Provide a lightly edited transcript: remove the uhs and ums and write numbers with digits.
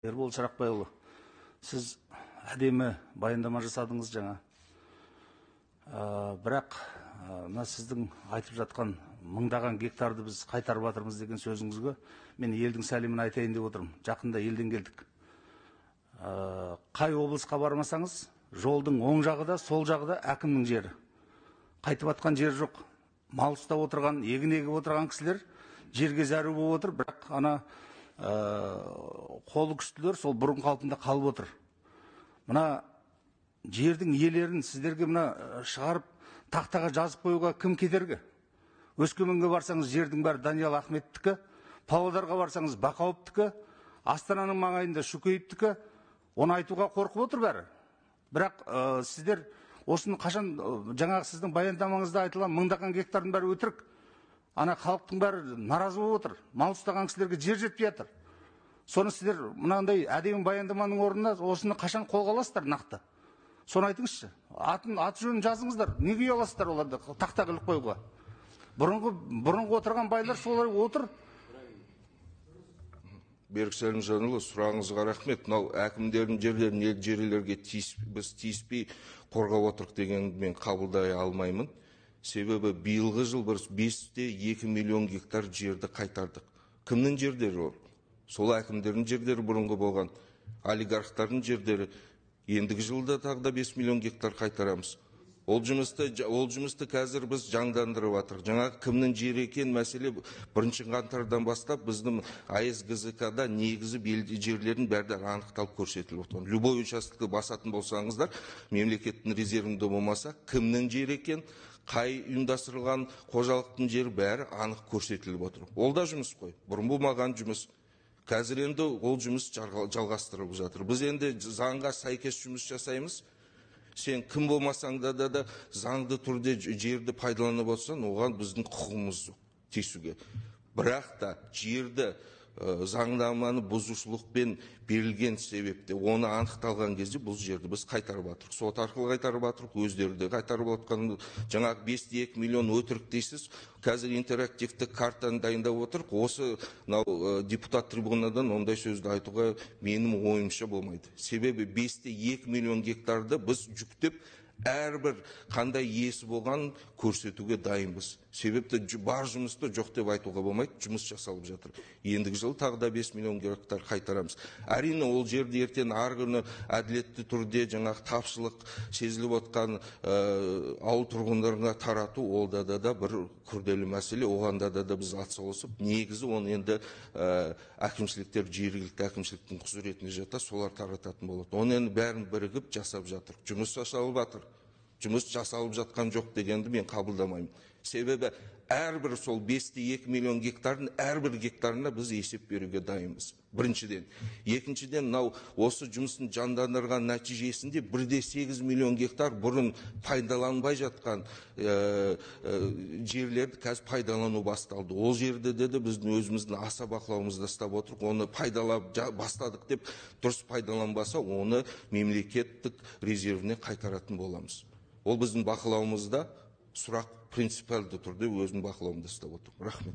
Ербол Шарақбайұлы, сіз әдемі баяндама жасадыңыз жаңа. Бірақ мына сіздің айтып жатқан мыңдаған гектарды біз қайтарып жатырмыз деген сөзіңізге мен елдің сәлемін айтайын деп отырмын. Жақында елден келдік. Қай облысқа бармасаңыз, жолдың оң жағы да, сол жағы да әкімнің жері. Қайтып жатқан жер жоқ. Мал ұстап отырған, егін егіп отырған кісілер жерге зәру болып отыр, бірақ ана қолы күштілер сол бұрын қалпында қалып отыр. Мына жердің иелерін сіздерге мына шығарып тақтаға жазып қоюға кім кедергі? Өскеменге барсаңыз жердің бәрі Даниял Ахметтікі, Павлодарға барсаңыз Бақауовтікі, Астананың маңайында Шүкеевтікі, оны айтуға қорқып отыр бәрі. Бірақ сіздер осыны қашан жаңағы сіздің баяндамаңызда айтылған мыңдаған гектардың бәрі өтірік. Ана халықтың бәрі наразы болып отыр. Мал ұстаған кісілерге жер жетпей жатыр. Соны сіздер мынандай әдемі баяндаманың орнына осыны қашан қолға аласыздар нақты? Соны айтыңызшы. Аты жөнін жазыңыздар. Неге ұяласыздар оларды тақтаға іліп қоюға? Бұрынғы отырған байлар солай отыр. Берік Сәлімжанұлы, сұрағыңызға рахмет. Мынау әкімдердің жерлерге біз тиіспей қорғап отырық дегенді мен қабылдай алмаймын. Себебі биылғы жыл біз 5,2 миллион гектар жерді қайтардық. Кімнің жерлері ол? Сол әкімдердің жерлері бұрынғы болған, олигархтардың жерлері. Ендігі жылда тағы да 5 миллион гектар қайтарамыз. Ол жұмысты қазір біз жандандырып жатырық. Жаңағы кімнің жері екен мәселе 1 қаңтардан бастап біздің АСГЗК-да негізі жерлердің бәрі анықталып көрсетіліп отыр. Любой участокты басатын болсаңыздар, мемлекеттің резервінде болмаса, кімнің жері екен, қай ұйымдастырылған қожалықтың жері бәрі анық көрсетіліп отыр. Ол да жұмыс қой. Бұрын болмаған жұмыс. Қазір енді ол жұмыс жалғастырылып жатыр. Біз енді заңға сәйкес жұмыс жасаймыз. Сен кім болмасаң да заңды түрде жерді пайдаланып отырсаң, оған біздің құқығымыз жоқ тиісуге. Бірақ та жерді заңнаманы бұзушылықпен берілген себепте оны анықталған кезде бұл жерді біз қайтарып жатырық. Сот арқылы қайтарып жатырық, өздері де қайтарып отқан. Жаңағы 5,2 миллион өтірік дейсіз. Қазір интерактивті картаны дайындап отырық. Осы депутат трибунадан ондай сөзді айтуға менің ойымша болмайды. Себебі 5,2 миллион гектарды біз жүктеп әрбір қандай иесі болған көрсетуге дайынбыз. Себепті бар жұмысты жоқ деп айтуға болмайды, жұмыс жасалып жатыр. Ендігі жылы тағы да 5 миллион гектар қайтарамыз. Әрине ол жерді ертең арғы күні әділетті түрде жаңағы тапшылық сезіліп отқан ауыл тұрғындарына тарату, олда да бір күрделі мәселе. Оғанда да біз атсалысып, негізі оны енді әкімшіліктер, жергілікті әкімшіліктің құзыретіне жата, солар тарататын болады. Оны енді бәрін бірігіп жасап жатыр. Жұмыс жасалып жатыр. Жұмыс жасалып жатқан жоқ дегенді мен қабылдамаймын. Себебі әрбір сол 5,2 миллион гектардың әрбір гектарына біз есеп беруге дайынбыз. Біріншіден. Екіншіден, осы жұмысын жандандырған нәтижесінде 1,8 миллион гектар бұрын пайдаланбай жатқан жерлерді қазір пайдалану басталды. Ол жерде де біздің өзіміздің аса бақылауымызда ұстап отырық. Оны пайдалап бастадық деп дұрыс пайдаланбаса, оны мемлекеттік резервіне қайтаратын боламыз. Ол біздің бақылауымызда сұрақ принципиалды түрде өзінің бақылауында ұстап отыр. Рахмет.